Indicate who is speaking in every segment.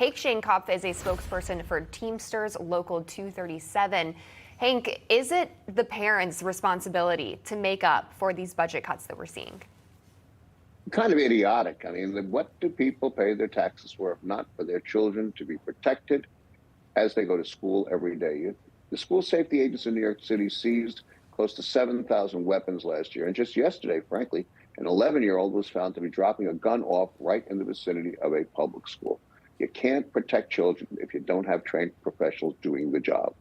Speaker 1: Hank Sheinkopf is a spokesperson for Teamsters Local 237. Hank, is it the parents' responsibility to make up for these budget cuts that we're seeing?
Speaker 2: Kind of idiotic. I mean, what do people pay their taxes for if not for their children to be protected as they go to school every day? The school safety agents in New York City seized close to 7,000 weapons last year. And just yesterday, frankly, an 11-year-old was found to be dropping a gun off right in the vicinity of a public school. You can't protect children if you don't have trained professionals doing the job.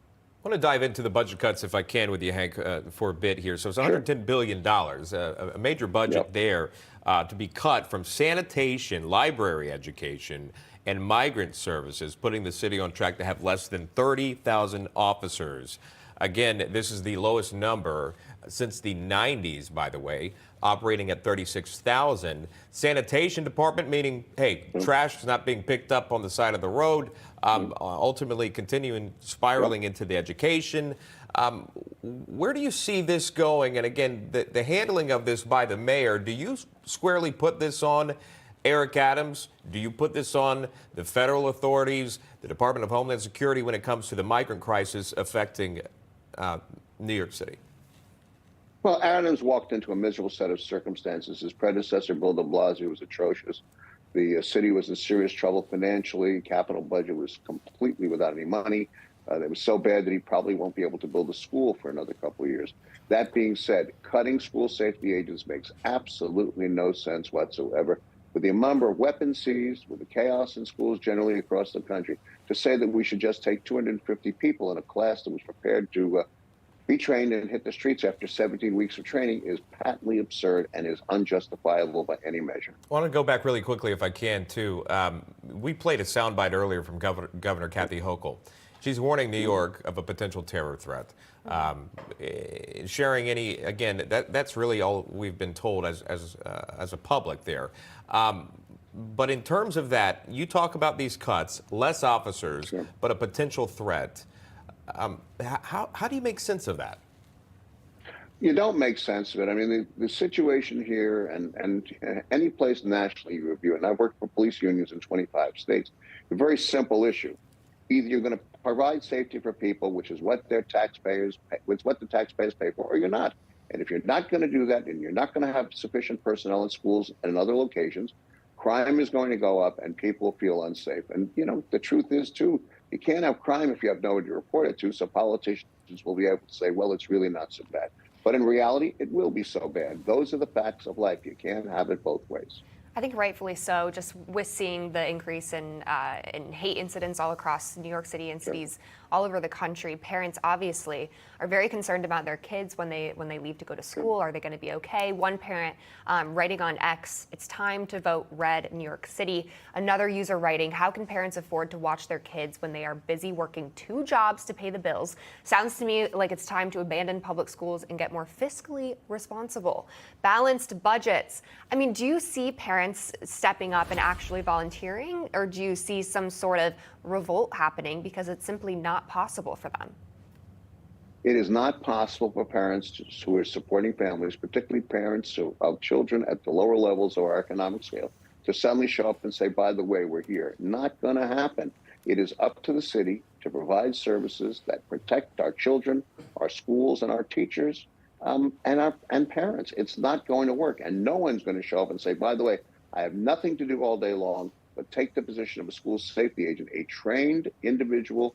Speaker 3: I want to dive into the budget cuts, if I can, with you, Hank, for a bit here. So it's $110 billion, a major budget there to be cut from sanitation, library education, and migrant services, putting the city on track to have less than 30,000 officers. Again, this is the lowest number since the 90s, by the way, operating at 36,000. Sanitation department, meaning, hey, trash is not being picked up on the side of the road, ultimately continuing spiraling into the education. Where do you see this going? And again, the handling of this by the mayor, do you squarely put this on Eric Adams? Do you put this on the federal authorities, the Department of Homeland Security, when it comes to the migrant crisis affecting New York City?
Speaker 2: Well, Adams walked into a miserable set of circumstances. His predecessor, Bill de Blasio, was atrocious. The city was in serious trouble financially. Capital budget was completely without any money. It was so bad that he probably won't be able to build a school for another couple of years. That being said, cutting school safety agents makes absolutely no sense whatsoever. With the number of weapons seized, with the chaos in schools generally across the country, to say that we should just take 250 people in a class that was prepared to be trained and hit the streets after 17 weeks of training is patently absurd and is unjustifiable by any measure.
Speaker 3: I want to go back really quickly, if I can, too. We played a soundbite earlier from Governor Kathy Hochul. She's warning New York of a potential terror threat. Sharing any, again, that's really all we've been told as a public there. But in terms of that, you talk about these cuts, less officers, but a potential threat. How do you make sense of that?
Speaker 2: You don't make sense of it. I mean, the situation here and any place nationally you review it, and I've worked for police unions in 25 states, a very simple issue. Either you're going to provide safety for people, which is what the taxpayers pay for, or you're not. And if you're not going to do that, and you're not going to have sufficient personnel in schools and in other locations, crime is going to go up and people feel unsafe. And, you know, the truth is, too, you can't have crime if you have nobody to report it to, so politicians will be able to say, well, it's really not so bad. But in reality, it will be so bad. Those are the facts of life. You can't have it both ways.
Speaker 1: I think rightfully so, just with seeing the increase in hate incidents all across New York City and cities all over the country. Parents obviously are very concerned about their kids when they leave to go to school. Are they going to be okay? One parent writing on X, "It's time to vote red, New York City." Another user writing, "How can parents afford to watch their kids when they are busy working 2 jobs to pay the bills? Sounds to me like it's time to abandon public schools and get more fiscally responsible." Balanced budgets. I mean, do you see parents stepping up and actually volunteering, or do you see some sort of revolt happening because it's simply not possible for them?
Speaker 2: It is not possible for parents who are supporting families, particularly parents of children at the lower levels of our economic scale, to suddenly show up and say, by the way, we're here. Not going to happen. It is up to the city to provide services that protect our children, our schools, and our teachers, and parents. It's not going to work. And no one's going to show up and say, by the way, I have nothing to do all day long but take the position of a school safety agent, a trained individual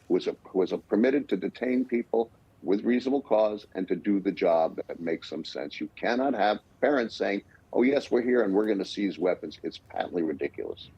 Speaker 2: who was permitted to detain people with reasonable cause and to do the job that makes some sense. You cannot have parents saying, oh, yes, we're here and we're going to seize weapons. It's patently ridiculous.